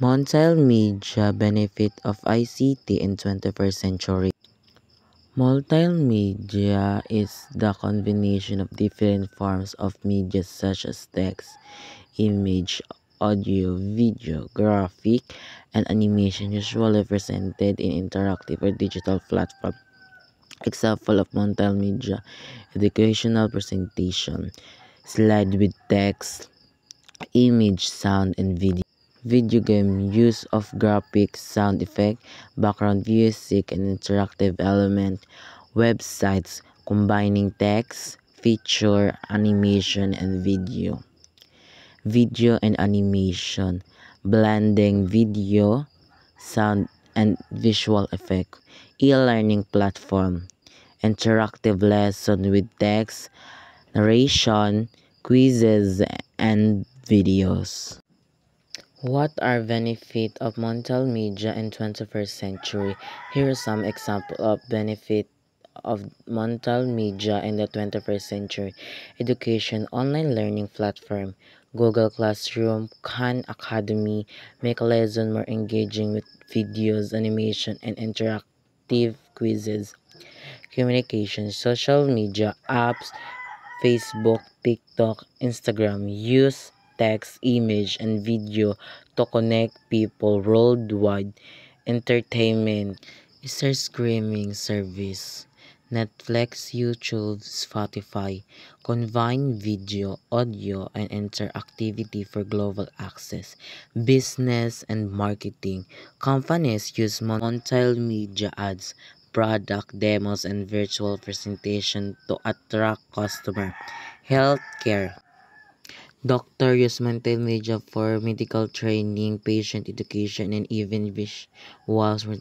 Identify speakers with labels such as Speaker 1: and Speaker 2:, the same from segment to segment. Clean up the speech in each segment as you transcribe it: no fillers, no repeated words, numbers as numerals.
Speaker 1: Multimedia benefit of ICT in 21st century. Multimedia is the combination of different forms of media such as text, image, audio, video, graphic, and animation usually presented in interactive or digital platform. Example of multimedia: educational presentation, slide with text, image, sound, and video. Video game: use of graphics, sound effect, background music, and interactive element. Websites: combining text, feature, animation, and video. Video and animation: blending video, sound, and visual effect. E-learning platform: interactive lesson with text, narration, quizzes, and videos. What are benefits of multimedia in 21st century? Here are some examples of benefit of multimedia in the 21st century. Education: online learning platform, Google Classroom, Khan Academy make lesson more engaging with videos, animation, and interactive quizzes. Communication: social media apps, Facebook, TikTok, Instagram use text, image, and video to connect people worldwide. Entertainment: streaming service, Netflix, YouTube, Spotify combine video, audio, and interactivity for global access. Business and marketing: companies use multimedia ads, product demos, and virtual presentation to attract customers. Healthcare: doctor use multimedia for medical training, patient education, and even visuals for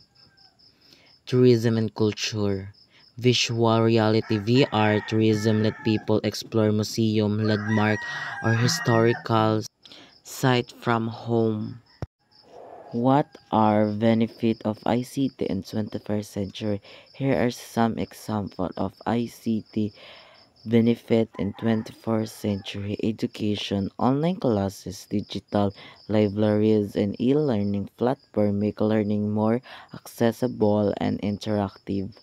Speaker 1: tourism and culture. Visual reality VR tourism let people explore museum, landmark, or historical site from home. What are benefits of ICT in 21st century? Here are some examples of ICT benefit in 21st century. Education: online classes, digital libraries, and e-learning platform make learning more accessible and interactive.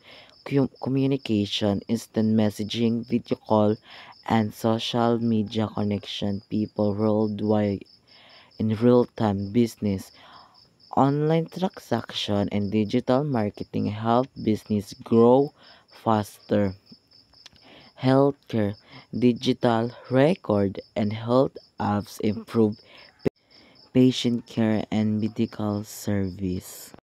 Speaker 1: Communication: instant messaging, video call, and social media connection people worldwide in real time. Business: online transaction and digital marketing help business grow faster. Healthcare: digital record and health apps improve patient care and medical service.